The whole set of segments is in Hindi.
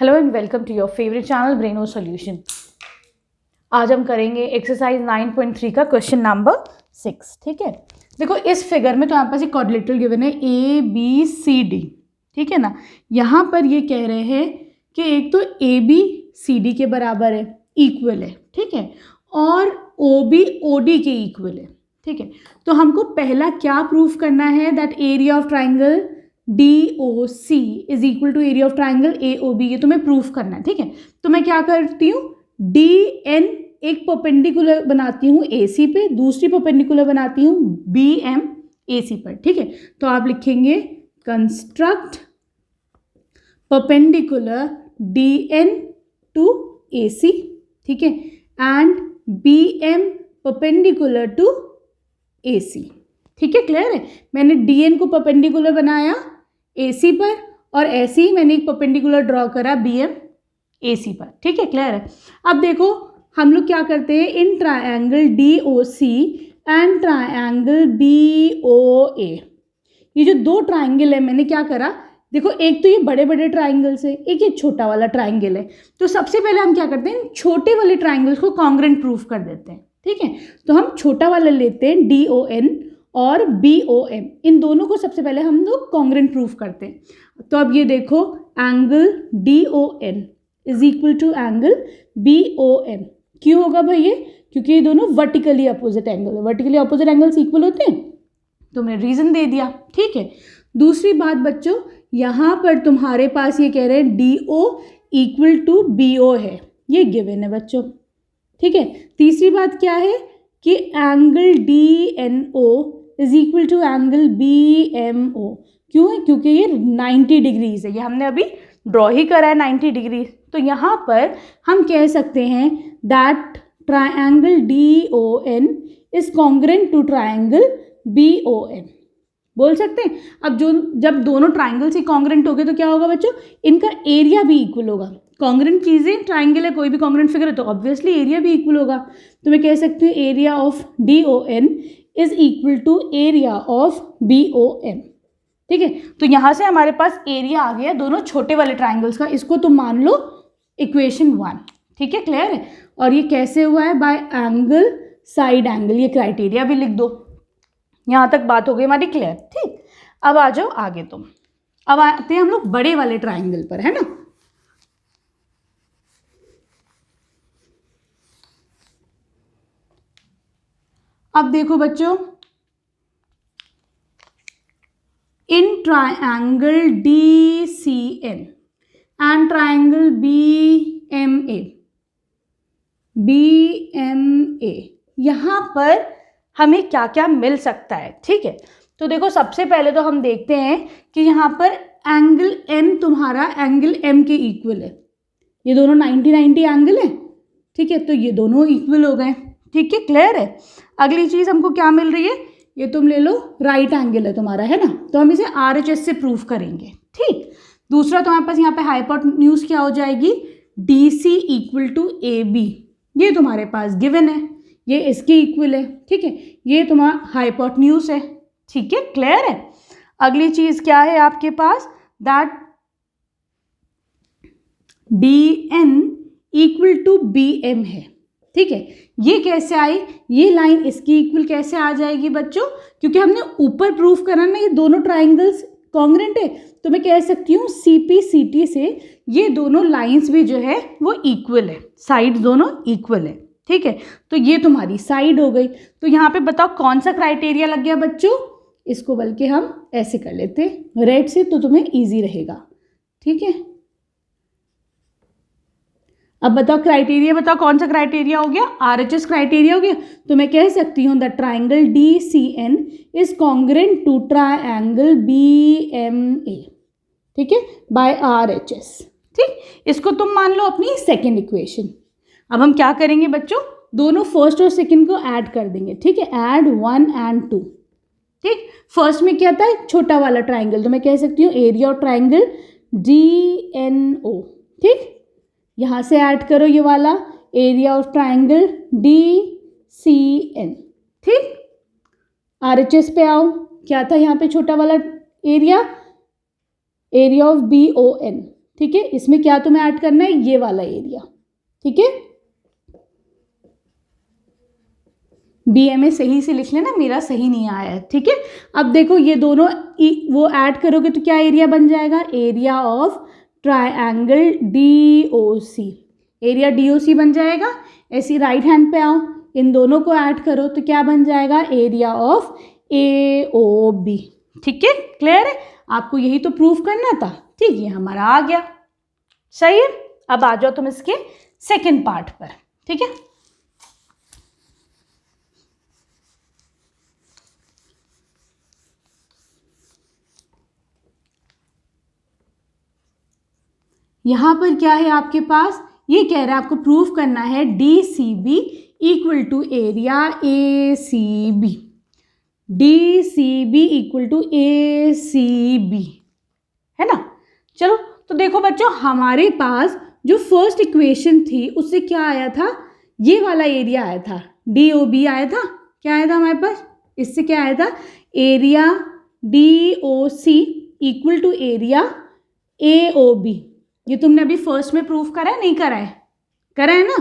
Hello and welcome to your favourite channel Braino Solution. आज हम करेंगे एक्सरसाइज 9.3 का क्वेश्चन नंबर 6। ठीक है, देखो इस फिगर में तो यहाँ पास एक क्वाड्रिलेटरल गिवन है ए बी सी डी। ठीक है ना, यहाँ पर ये कह रहे हैं कि एक तो ए बी सी डी के बराबर है, इक्वल है। ठीक है, और ओ बी ओ डी के इक्वल है। ठीक है, तो हमको पहला क्या प्रूफ करना है, that area of triangle DOC is equal to area of triangle AOB। ये तुम्हें प्रूफ करना है। ठीक है, तो मैं क्या करती हूँ, DN एक परपेंडिकुलर बनाती हूँ AC पे, दूसरी परपेंडिकुलर बनाती हूँ BM AC पर। ठीक है, तो आप लिखेंगे construct perpendicular DN to AC। ठीक है, and BM perpendicular to AC। ठीक है, क्लियर है। मैंने DN को परपेंडिकुलर बनाया AC पर और ऐसे ही मैंने एक परपेंडिकुलर ड्रॉ करा BM AC पर। ठीक है, क्लियर है। अब देखो हम लोग क्या करते हैं, in triangle DOC and triangle BOA, ये जो दो ट्रायंगल है मैंने क्या करा, देखो एक तो ये बड़े बड़े ट्रायंगल्स है, एक ये छोटा वाला ट्रायंगल है। तो सबसे पहले हम क्या करते हैं, छोटे वाले ट्रायंगल्स को कॉन्ग्रुएंट प्रूफ कर देते हैं। ठीक है, तो हम छोटा वाला लेते हैं DON और BOM, इन दोनों को सबसे पहले हम लोग कॉन्ग्रुएंट प्रूफ करते हैं। तो अब ये देखो, angle DON is equal to angle BOM। क्यों होगा भाई ये, क्योंकि ये दोनों वर्टिकली अपोजिट एंगल है। वर्टिकली अपोजिट एंगल्स इक्वल होते हैं, तो मैंने रीजन दे दिया। ठीक है, दूसरी बात बच्चों, यहाँ पर तुम्हारे पास ये कह रहे हैं DO इक्वल टू BO है, ये गिवन है बच्चों। ठीक है, तीसरी बात क्या है कि angle DNO is equal to angle BMO। क्यों है, क्योंकि ये 90 डिग्रीज है, ये हमने अभी ड्रॉ ही करा है 90 डिग्री। तो यहाँ पर हम कह सकते हैं that triangle DON is congruent to triangle BOM, बोल सकते हैं। अब जब दोनों ट्रायंगल से कॉन्ग्रुएंट हो गए तो क्या होगा बच्चों, इनका एरिया भी इक्वल होगा। कॉन्ग्रुएंट चीज़ें, ट्रायंगल है, कोई भी कॉन्ग्रुएंट फिगर है तो ऑब्वियसली एरिया भी इक्वल होगा। तो मैं कह सकती हूँ area of DON is equal to area of BOM। ठीक है, तो यहाँ से हमारे पास एरिया आ गया दोनों छोटे वाले ट्राइंगल्स का, इसको तुम मान लो इक्वेशन 1। ठीक है, क्लियर है। और ये कैसे हुआ है, बाय एंगल साइड एंगल, ये क्राइटेरिया भी लिख दो। यहाँ तक बात हो गई हमारी क्लियर। ठीक, अब आ जाओ आगे तुम। अब आते हैं हम लोग बड़े वाले ट्राइंगल पर, है ना। अब देखो बच्चों, in triangle DCN and triangle BMA, यहाँ पर हमें क्या क्या मिल सकता है। ठीक है, तो देखो सबसे पहले तो हम देखते हैं कि यहाँ पर एंगल N तुम्हारा एंगल M के इक्वल है। ये दोनों 90-90 एंगल है। ठीक है, तो ये दोनों इक्वल हो गए। ठीक है, क्लियर है। अगली चीज़ हमको क्या मिल रही है, ये तुम ले लो, राइट एंगल है तुम्हारा, है ना, तो हम इसे RHS से प्रूफ करेंगे। ठीक, दूसरा तुम्हारे पास यहाँ पे हाइपोटेन्यूज क्या हो जाएगी, DC इक्वल टू AB, ये तुम्हारे पास गिवन है, ये इसके इक्वल है। ठीक है, ये तुम्हारा हाइपोटेन्यूज है। ठीक है, क्लियर है। अगली चीज़ क्या है आपके पास, that DN equal to BM है। ठीक है, ये कैसे आई, ये लाइन इसकी इक्वल कैसे आ जाएगी बच्चों, क्योंकि हमने ऊपर प्रूफ करा ना ये दोनों ट्राइंगल्स कॉन्ग्रुएंट है, तो मैं कह सकती हूँ CPCT से ये दोनों लाइंस भी जो है वो इक्वल है, साइड दोनों इक्वल है। ठीक है, तो ये तुम्हारी साइड हो गई। तो यहाँ पे बताओ कौन सा क्राइटेरिया लग गया बच्चों, इसको बल्कि हम ऐसे कर लेते रेड से, तो तुम्हें ईजी रहेगा। ठीक है, अब बताओ क्राइटेरिया, बताओ कौन सा क्राइटेरिया हो गया, RHS क्राइटेरिया हो गया। तो मैं कह सकती हूँ the triangle DCN is congruent to triangle BMA। ठीक है, बाय RHS। ठीक, इसको तुम मान लो अपनी सेकेंड इक्वेशन। अब हम क्या करेंगे बच्चों, दोनों फर्स्ट और सेकेंड को ऐड कर देंगे। ठीक है, ऐड 1 and 2। ठीक, फर्स्ट में क्या था, छोटा वाला ट्राइंगल, तो मैं कह सकती हूँ एरिया ऑफ ट्राइंगल DNO। ठीक, यहाँ से ऐड करो ये वाला एरिया ऑफ ट्राइंगल DCN। ठीक, RHS पे आओ, क्या था यहाँ पे छोटा वाला एरिया, एरिया ऑफ BON। ठीक है, इसमें क्या तुम्हें ऐड करना है, ये वाला एरिया, ठीक है। BMA सही से लिख लेना, मेरा सही नहीं आया है, ठीक है। अब देखो ये दोनों वो ऐड करोगे तो क्या एरिया बन जाएगा, area of triangle DOC, area DOC बन जाएगा। ऐसी राइट हैंड पे आओ, इन दोनों को ऐड करो तो क्या बन जाएगा, एरिया ऑफ AOB, ठीक है। क्लियर है, आपको यही तो प्रूफ करना था, ठीक है, हमारा आ गया, सही है। अब आ जाओ तुम इसके सेकंड पार्ट पर, ठीक है। यहां पर क्या है आपके पास, ये कह रहा है आपको प्रूफ करना है DCB equal to area ACB, DCB equal to ACB, है ना। चलो तो देखो बच्चों, हमारे पास जो फर्स्ट इक्वेशन थी उससे क्या आया था, ये वाला एरिया आया था, DOB आया था, क्या आया था हमारे पास, इससे क्या आया था, area DOC equal to area AOB। ये तुमने अभी फर्स्ट में प्रूफ करा है, नहीं करा है, करा है ना,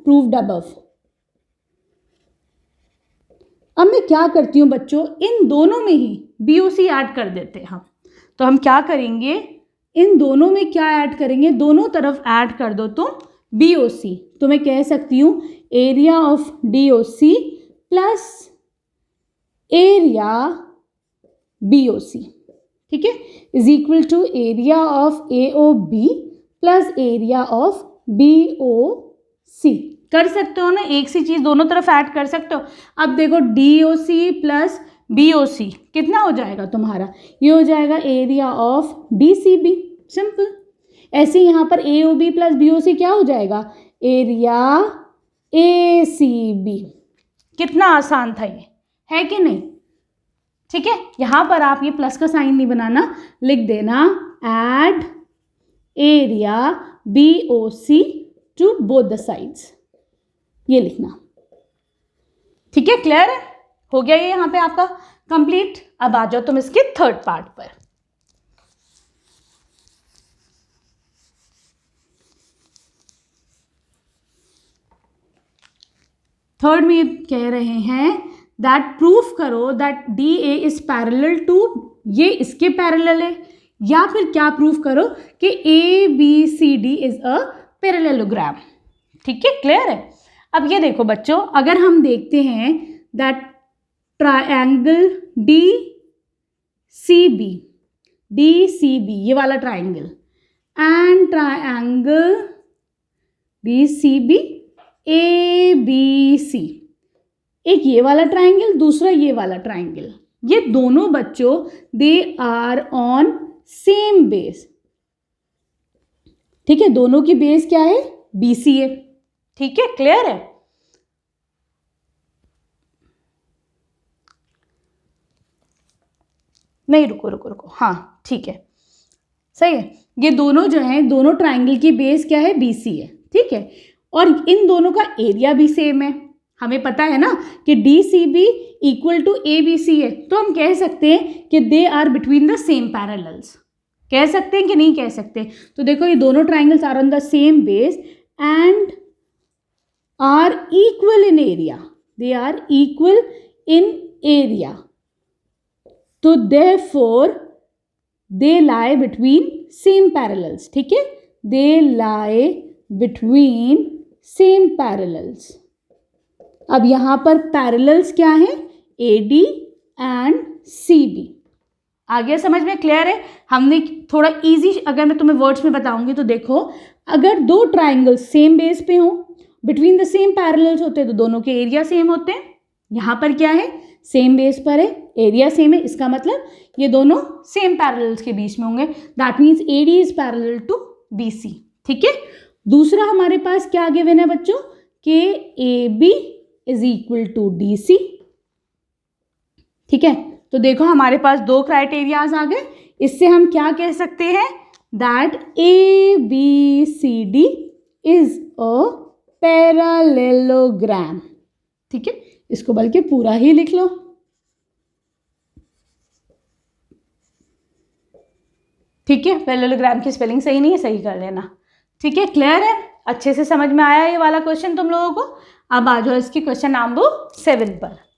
प्रूव्ड अबव। अब मैं क्या करती हूँ बच्चों, इन दोनों में ही BOC ऐड कर देते हैं हम। तो हम क्या करेंगे, इन दोनों में क्या ऐड करेंगे, दोनों तरफ ऐड कर दो तुम BOC। तो मैं कह सकती हूँ area of DOC plus area BOC, ठीक है, is equal to area of AOB plus area of BOC। कर सकते हो ना, एक सी चीज़ दोनों तरफ ऐड कर सकते हो। अब देखो DOC प्लस BOC कितना हो जाएगा तुम्हारा, ये हो जाएगा एरिया ऑफ DCB, सिंपल। ऐसे यहाँ पर AOB प्लस BOC क्या हो जाएगा, एरिया ACB। कितना आसान था ये, है कि नहीं, ठीक है। यहाँ पर आप ये प्लस का साइन नहीं बनाना, लिख देना add area BOC to both the sides, ये लिखना, ठीक है। क्लियर है, हो गया ये यहाँ पे आपका कंप्लीट। अब आ जाओ तुम इसके थर्ड पार्ट पर। थर्ड में ये कह रहे हैं दैट प्रूफ करो that DA is parallel to, ये इसके पैरेलल है, या फिर क्या प्रूफ करो कि ABCD इज अ पैरेललोग्राम, ठीक है। क्लियर है। अब ये देखो बच्चों, अगर हम देखते हैं दैट ट्रायंगल DCB ये वाला triangle and triangle DCB ABC, एक ये वाला ट्रायंगल, दूसरा ये वाला ट्रायंगल, ये दोनों बच्चों they are on same base, ठीक है। दोनों की बेस क्या है, BC है, ठीक है। क्लियर है। नहीं रुको, हाँ ठीक है, सही है। ये दोनों जो हैं, दोनों ट्रायंगल की बेस क्या है, BC है, ठीक है। और इन दोनों का एरिया भी सेम है, हमें पता है ना कि DCB इक्वल टू ABC है, तो हम कह सकते हैं कि they are between the same parallels, कह सकते हैं कि नहीं कह सकते। तो देखो ये दोनों triangles are on the same base and are equal in area, they are equal in area, तो therefore they lie between same parallels, ठीक है, they lie between same parallels. अब यहाँ पर पैरेलल्स क्या है, AD एंड CB। आ गया समझ में, क्लियर है। हमने थोड़ा इजी, अगर मैं तुम्हें वर्ड्स में बताऊंगी तो देखो, अगर दो ट्राइंगल्स सेम बेस पे हो, बिटवीन द सेम पैरेलल्स होते हैं तो दोनों के एरिया सेम होते हैं। यहाँ पर क्या है, सेम बेस पर है, एरिया सेम है, इसका मतलब ये दोनों सेम पैरेलल्स के बीच में होंगे, that means AD is parallel to BC, ठीक है। दूसरा हमारे पास क्या गिवन है बच्चों, कि AB is equal to DC, ठीक है। तो देखो हमारे पास दो क्राइटेरियाज आ गए, इससे हम क्या कह सकते हैं, that ABCD is a parallelogram, ठीक है। इसको बल्कि पूरा ही लिख लो। ठीक है, पैरेललोग्राम की स्पेलिंग सही नहीं है, सही कर लेना। ठीक है, क्लियर है, अच्छे से समझ में आया ये वाला क्वेश्चन तुम लोगों को। अब आ जाओ इसकी क्वेश्चन नंबर 7 पर।